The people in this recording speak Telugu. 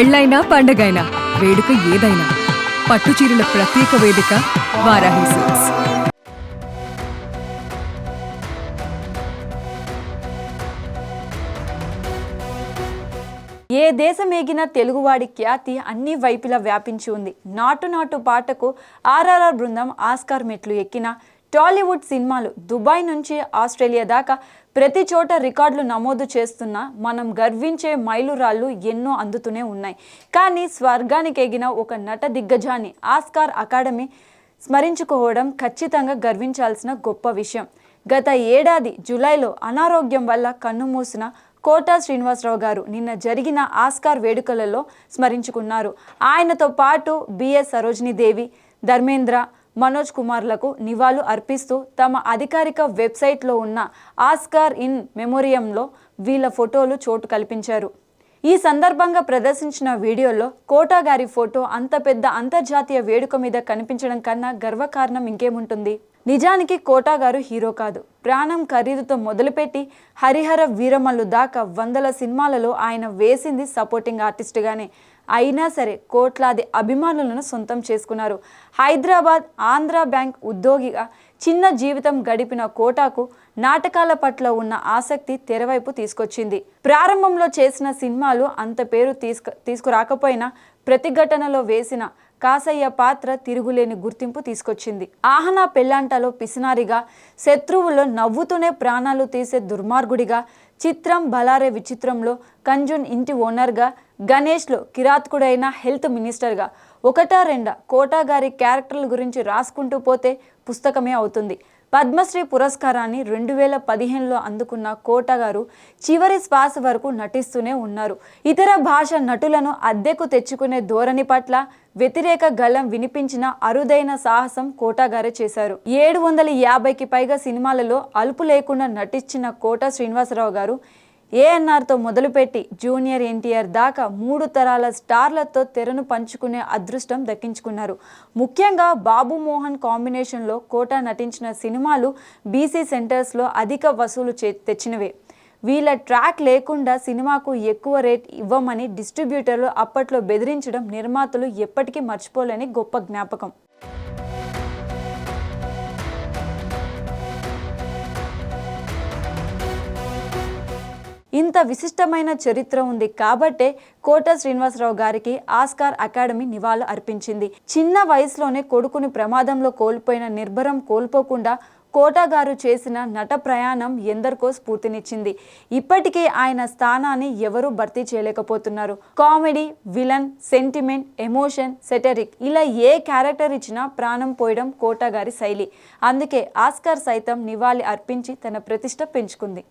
పెళ్ళైనా పండగైనా వేడుక ఏదైనా పట్టుచీరల ప్రత్యేక వేదిక వారాహి సిల్క్స్. ఏ దేశమేగిన తెలుగువాడి ఖ్యాతి అన్ని వైపులా వ్యాపించి ఉంది. నాటు నాటు పాటకు ఆర్ఆర్ఆర్ బృందం ఆస్కార్ మెట్లు ఎక్కిన టాలీవుడ్ సినిమాలు దుబాయ్ నుంచి ఆస్ట్రేలియా దాకా ప్రతి చోట రికార్డులు నమోదు చేస్తున్న మనం గర్వించే మైలురాళ్ళు ఎన్నో అందుతూనే ఉన్నాయి. కానీ స్వర్గానికి ఎగిన ఒక నట దిగ్గజాన్ని ఆస్కార్ అకాడమీ స్మరించుకోవడం ఖచ్చితంగా గర్వించాల్సిన గొప్ప విషయం. గత ఏడాది జూలైలో అనారోగ్యం వల్ల కన్నుమూసిన కోటా శ్రీనివాసరావు గారు నిన్న జరిగిన ఆస్కార్ వేడుకలలో స్మరించుకున్నారు. ఆయనతో పాటు బిఎస్ సరోజినీదేవి, ధర్మేంద్ర, మనోజ్ కుమార్లకు నివాళులు అర్పిస్తూ తమ అధికారిక వెబ్సైట్లో ఉన్న ఆస్కార్ ఇన్ మెమోరియంలో వీళ్ళ ఫోటోలు చోటు కల్పించారు. ఈ సందర్భంగా ప్రదర్శించిన వీడియోలో కోటా గారి ఫోటో అంత పెద్ద అంతర్జాతీయ వేడుక మీద కనిపించడం కన్నా గర్వకారణం ఇంకేముంటుంది. నిజానికి కోటా గారు హీరో కాదు. ప్రాణం ఖరీదుతో మొదలుపెట్టి హరిహర వీరమల్లు దాకా వందల సినిమాలలో ఆయన వేసింది సపోర్టింగ్ ఆర్టిస్టుగానే. అయినా సరే కోట్లాది అభిమానులను సొంతం చేసుకున్నారు. హైదరాబాద్ ఆంధ్ర బ్యాంక్ ఉద్యోగిగా చిన్న జీవితం గడిపిన కోటాకు నాటకాల పట్ల ఉన్న ఆసక్తి తెరవైపు తీసుకొచ్చింది. ప్రారంభంలో చేసిన సినిమాలు అంత పేరు తీసుకురాకపోయినా ప్రతిఘటనలో వేసిన కాసయ్య పాత్ర తిరుగులేని గుర్తింపు తీసుకొచ్చింది. ఆహనా పెళ్ళాంటలో పిసినారిగా, శత్రువులో నవ్వుతూనే ప్రాణాలు తీసే దుర్మార్గుడిగా, చిత్రం బలారే విచిత్రంలో కంజున్ ఇంటి ఓనర్గా, గణేష్లో కిరాతకుడైన హెల్త్ మినిస్టర్గా ఒకటా రెండా కోటా గారి క్యారెక్టర్ల గురించి రాసుకుంటూ పోతే పుస్తకమే అవుతుంది. పద్మశ్రీ పురస్కారాన్ని 2015లో అందుకున్న కోటా గారు చివరి శ్వాస వరకు నటిస్తూనే ఉన్నారు. ఇతర భాష నటులను అద్దెకు తెచ్చుకునే ధోరణి పట్ల వ్యతిరేక గళం వినిపించిన అరుదైన సాహసం కోటా గారే చేశారు. 750కి పైగా సినిమాలలో అలుపు లేకుండా నటించిన కోటా శ్రీనివాసరావు గారు ఏఎన్ఆర్తో మొదలుపెట్టి జూనియర్ ఎన్టీఆర్ దాకా 3 తరాల స్టార్లతో తెరను పంచుకునే అదృష్టం దక్కించుకున్నారు. ముఖ్యంగా బాబు మోహన్ కాంబినేషన్లో కోటా నటించిన సినిమాలు బీసీ సెంటర్స్లో అధిక వసూలు తెచ్చినవే. వీళ్ళ ట్రాక్ లేకుండా సినిమాకు ఎక్కువ రేట్ ఇవ్వమని డిస్ట్రిబ్యూటర్లు అప్పట్లో బెదిరించడం నిర్మాతలు ఎప్పటికీ మర్చిపోలేని గొప్ప జ్ఞాపకం. ఇంత విశిష్టమైన చరిత్ర ఉంది కాబట్టే కోటా శ్రీనివాసరావు గారికి ఆస్కార్ అకాడమీ నివాళులు అర్పించింది. చిన్న వయసులోనే కొడుకుని ప్రమాదంలో కోల్పోయిన నిర్భరం కోల్పోకుండా కోటా గారు చేసిన నట ప్రయాణం ఎందరికో స్ఫూర్తినిచ్చింది. ఇప్పటికీ ఆయన స్థానాన్ని ఎవరూ భర్తీ చేయలేకపోతున్నారు. కామెడీ, విలన్, సెంటిమెంట్, ఎమోషన్, సెటరిక్ ఇలా ఏ క్యారెక్టర్ ఇచ్చినా ప్రాణం పోయడం కోటా గారి శైలి. అందుకే ఆస్కార్ సైతం నివాళి అర్పించి తన ప్రతిష్ట పెంచుకుంది.